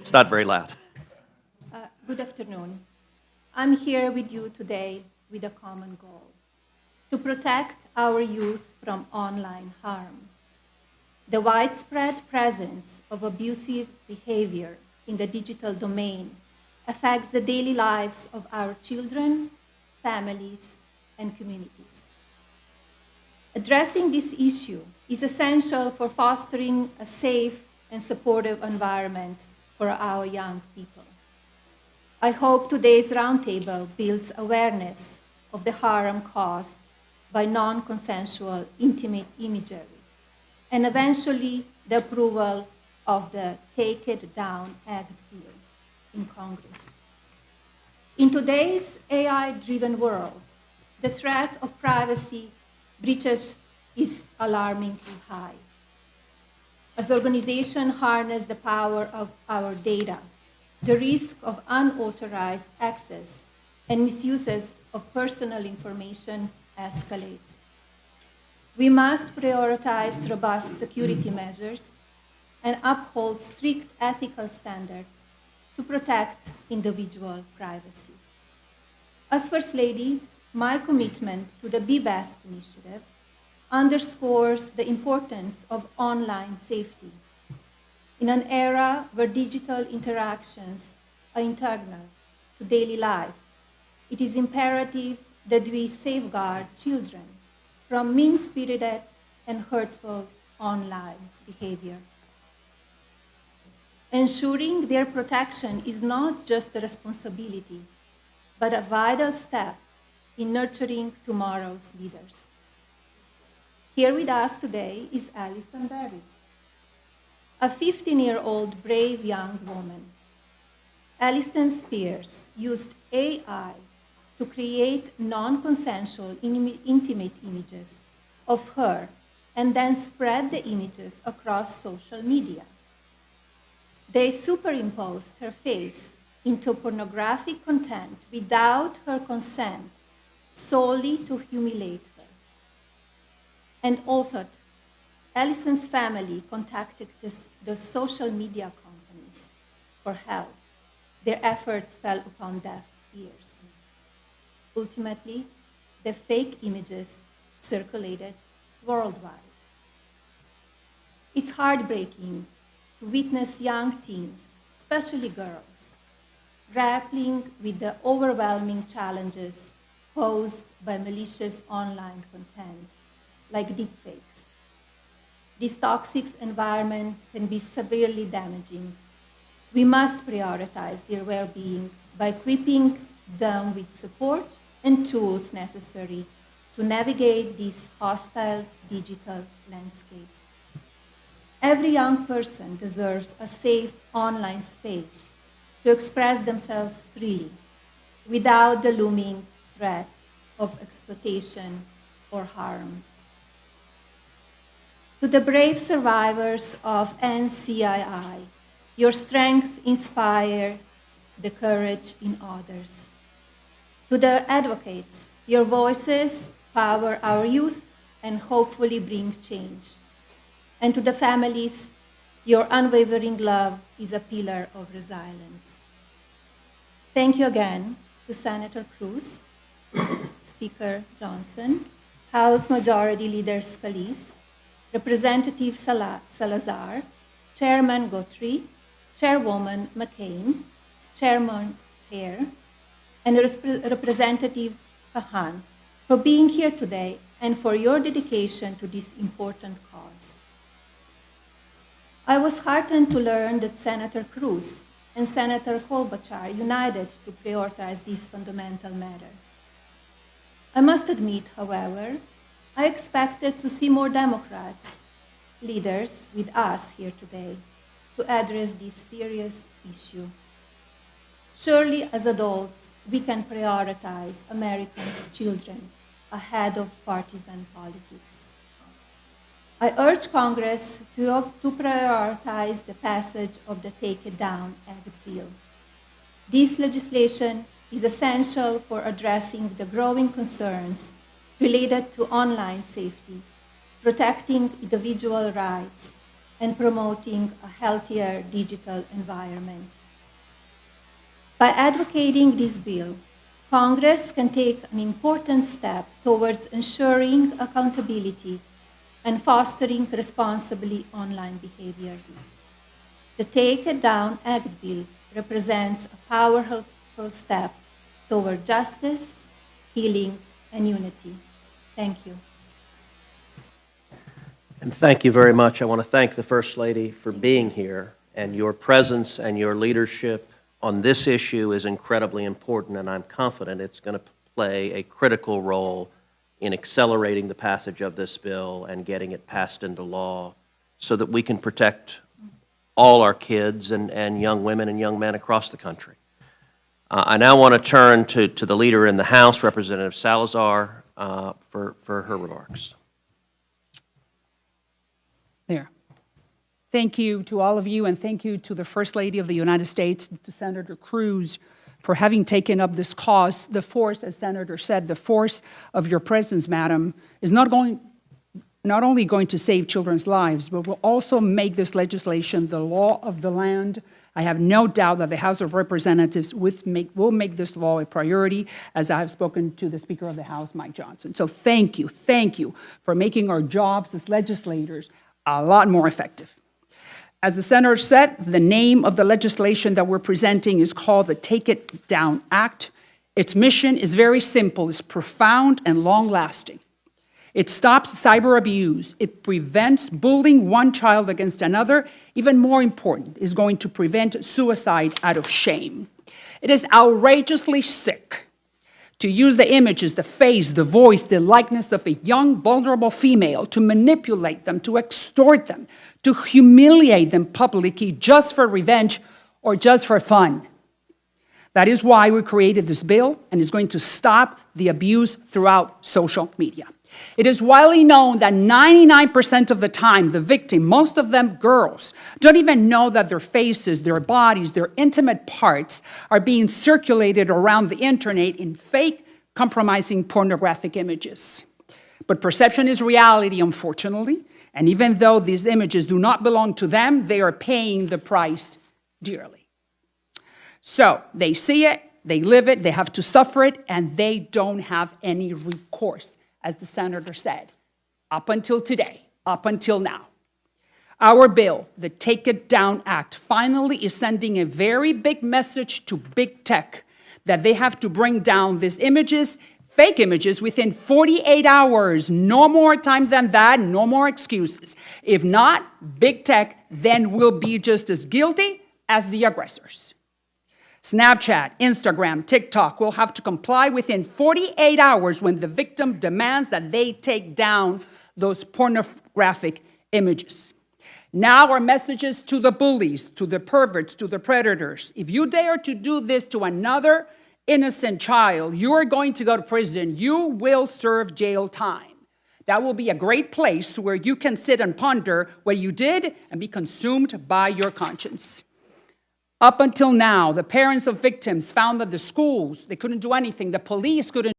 It's not very loud. Good afternoon. I'm here with you today with a common goal: to protect our youth from online harm. The widespread presence of abusive behavior in the digital domain affects the daily lives of our children, families, and communities. Addressing this issue is essential for fostering a safe and supportive environment for our young people. I hope today's roundtable builds awareness of the harm caused by non-consensual intimate imagery and eventually the approval of the Take It Down Act bill in Congress. In today's AI-driven world, the threat of privacy breaches is alarmingly high. As organizations harness the power of our data, the risk of unauthorized access and misuses of personal information escalates. We must prioritize robust security measures and uphold strict ethical standards to protect individual privacy. As First Lady, my commitment to the Be Best initiative underscores the importance of online safety. In an era where digital interactions are integral to daily life, it is imperative that we safeguard children from mean-spirited and hurtful online behavior. Ensuring their protection is not just a responsibility, but a vital step in nurturing tomorrow's leaders. Here with us today is Alison Berry, a 15-year-old brave young woman. Alison Spears used AI to create non-consensual intimate images of her and then spread the images across social media. They superimposed her face into pornographic content without her consent, solely to humiliate her. And authored, Alison's family contacted the social media companies for help. Their efforts fell upon deaf ears. Ultimately, the fake images circulated worldwide. It's heartbreaking to witness young teens, especially girls, grappling with the overwhelming challenges posed by malicious online content, like deepfakes. This toxic environment can be severely damaging. We must prioritize their well-being by equipping them with support and tools necessary to navigate this hostile digital landscape. Every young person deserves a safe online space to express themselves freely without the looming threat of exploitation or harm. To the brave survivors of NCII, your strength inspires the courage in others. To the advocates, your voices power our youth and hopefully bring change. And to the families, your unwavering love is a pillar of resilience. Thank you again to Senator Cruz, Speaker Johnson, House Majority Leader Scalise, Representative Salazar, Chairman Guthrie, Chairwoman McCain, Chairman Hare, and Representative Kahan for being here today and for your dedication to this important cause. I was heartened to learn that Senator Cruz and Senator Klobuchar united to prioritize this fundamental matter. I must admit, however, I expected to see more Democrats, leaders with us here today, to address this serious issue. Surely, as adults, we can prioritize Americans' children ahead of partisan politics. I urge Congress to prioritize the passage of the Take It Down Act bill. This legislation is essential for addressing the growing concerns related to online safety, protecting individual rights, and promoting a healthier digital environment. By advocating this bill, Congress can take an important step towards ensuring accountability and fostering responsibly online behavior. The Take It Down Act bill represents a powerful step toward justice, healing, and unity. Thank you. And thank you very much. I want to thank the First Lady for being here, and your presence and your leadership on this issue is incredibly important, and I'm confident it's going to play a critical role in accelerating the passage of this bill and getting it passed into law so that we can protect all our kids and young women and young men across the country. I now want to turn to the leader in the House, Representative Salazar, for her remarks. There. Thank you to all of you, and thank you to the First Lady of the United States, to Senator Cruz, for having taken up this cause. The force, as Senator said, the force of your presence, Madam, is not only going to save children's lives, but will also make this legislation the law of the land. I have no doubt that the House of Representatives will make this law a priority, as I have spoken to the Speaker of the House, Mike Johnson. So thank you for making our jobs as legislators a lot more effective. As the Senator said, the name of the legislation that we're presenting is called the Take It Down Act. Its mission is very simple. It's profound and long-lasting. It stops cyber abuse. It prevents bullying one child against another. Even more important, is going to prevent suicide out of shame. It is outrageously sick to use the images, the face, the voice, the likeness of a young, vulnerable female, to manipulate them, to extort them, to humiliate them publicly just for revenge or just for fun. That is why we created this bill, and it's going to stop the abuse throughout social media. It is widely known that 99% of the time, the victim, most of them girls, don't even know that their faces, their bodies, their intimate parts are being circulated around the internet in fake, compromising pornographic images. But perception is reality, unfortunately, and even though these images do not belong to them, they are paying the price dearly. So they see it, they live it, they have to suffer it, and they don't have any recourse, as the Senator said, up until today, up until now. Our bill, the Take It Down Act, finally is sending a very big message to big tech that they have to bring down these images, fake images, within 48 hours. No more time than that, no more excuses. If not, big tech then will be just as guilty as the aggressors. Snapchat, Instagram, TikTok will have to comply within 48 hours when the victim demands that they take down those pornographic images. Now our messages to the bullies, to the perverts, to the predators. If you dare to do this to another innocent child, you are going to go to prison. You will serve jail time. That will be a great place where you can sit and ponder what you did and be consumed by your conscience. Up until now, the parents of victims found that the schools, they couldn't do anything. The police couldn't